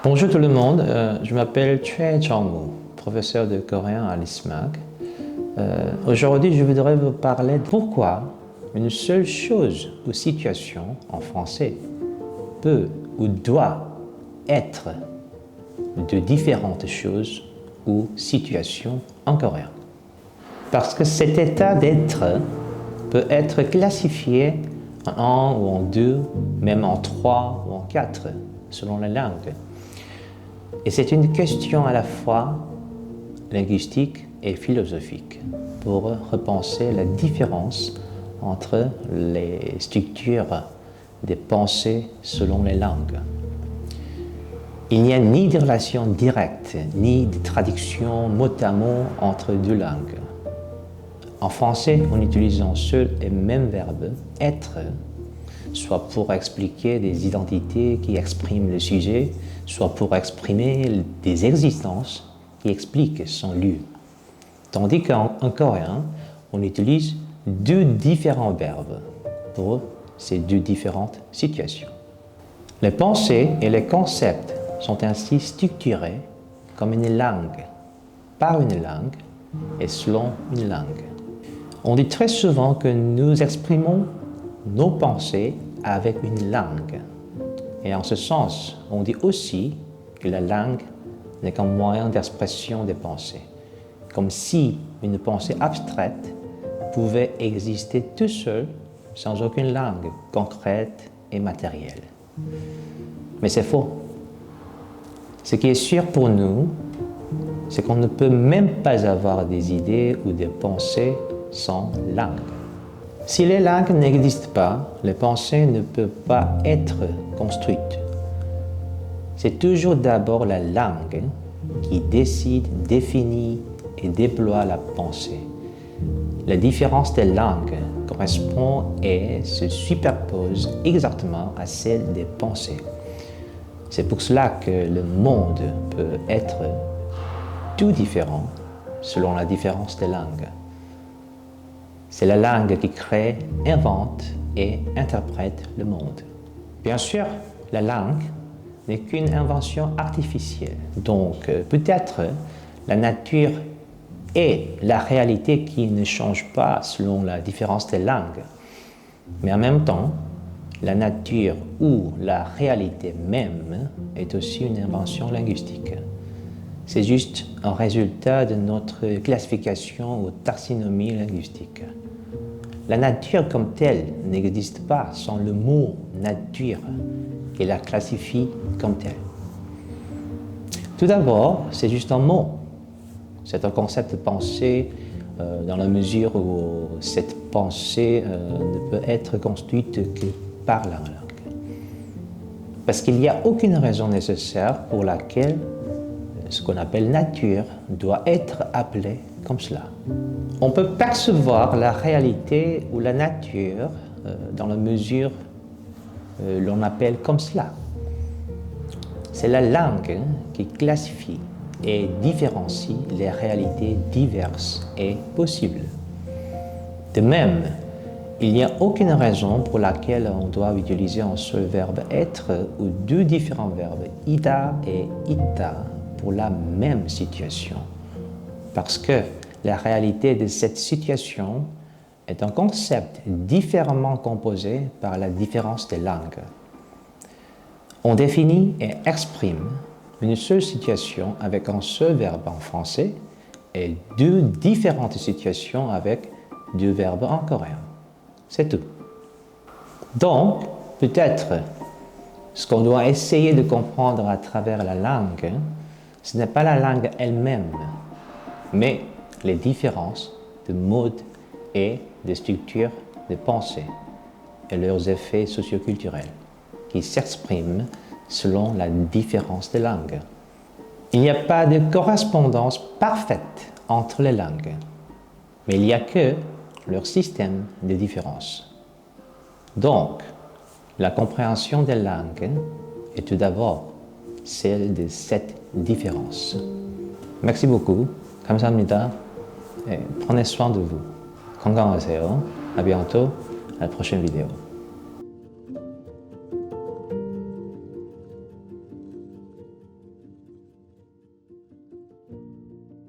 Bonjour tout le monde, je m'appelle Choi Jong-woo, professeur de coréen à l'ISMAC. Aujourd'hui, je voudrais vous parler de pourquoi une seule chose ou situation en français peut ou doit être de différentes choses ou situations en coréen. Parce que cet état d'être peut être classifié en un ou en deux, même en trois ou en quatre, selon la langue. Et c'est une question à la fois linguistique et philosophique pour repenser la différence entre les structures des pensées selon les langues. Il n'y a ni de relation directe, ni de traduction mot à mot entre deux langues. En français, on utilise un seul et même verbe, être, soit pour expliquer des identités qui expriment le sujet, soit pour exprimer des existences qui expliquent son lieu. Tandis qu'en coréen, on utilise deux différents verbes pour ces deux différentes situations. Les pensées et les concepts sont ainsi structurés comme une langue, par une langue et selon une langue. On dit très souvent que nous exprimons nos pensées avec une langue. Et en ce sens, on dit aussi que la langue n'est qu'un moyen d'expression des pensées, comme si une pensée abstraite pouvait exister tout seul, sans aucune langue concrète et matérielle. Mais c'est faux. Ce qui est sûr pour nous, c'est qu'on ne peut même pas avoir des idées ou des pensées sans langue. Si les langues n'existent pas, les pensées ne peuvent pas être construites. C'est toujours d'abord la langue qui décide, définit et déploie la pensée. La différence des langues correspond et se superpose exactement à celle des pensées. C'est pour cela que le monde peut être tout différent selon la différence des langues. C'est la langue qui crée, invente et interprète le monde. Bien sûr, la langue n'est qu'une invention artificielle. Donc, peut-être la nature et la réalité qui ne changent pas selon la différence des langues. Mais en même temps, la nature ou la réalité même est aussi une invention linguistique. C'est juste un résultat de notre classification ou taxonomie linguistique. La nature comme telle n'existe pas sans le mot « nature » qui la classifie comme telle. Tout d'abord, c'est juste un mot. C'est un concept de pensée dans la mesure où cette pensée ne peut être construite que par la langue. Parce qu'il n'y a aucune raison nécessaire pour laquelle ce qu'on appelle nature doit être appelé comme cela. On peut percevoir la réalité ou la nature dans la mesure l'on appelle comme cela. C'est la langue qui classifie et différencie les réalités diverses et possibles. De même, il n'y a aucune raison pour laquelle on doit utiliser un seul verbe être ou deux différents verbes ida et ita pour la même situation. Parce que la réalité de cette situation est un concept différemment composé par la différence des langues. On définit et exprime une seule situation avec un seul verbe en français et deux différentes situations avec deux verbes en coréen. C'est tout. Donc, peut-être, ce qu'on doit essayer de comprendre à travers la langue, ce n'est pas la langue elle-même, mais les différences de modes et de structures de pensée et leurs effets socioculturels qui s'expriment selon la différence des langues. Il n'y a pas de correspondance parfaite entre les langues, mais il n'y a que leur système de différence. Donc, la compréhension des langues est tout d'abord celle de cette différence. Merci beaucoup. 감사합니다. Et prenez soin de vous. 건강하세요. À bientôt. À la prochaine vidéo.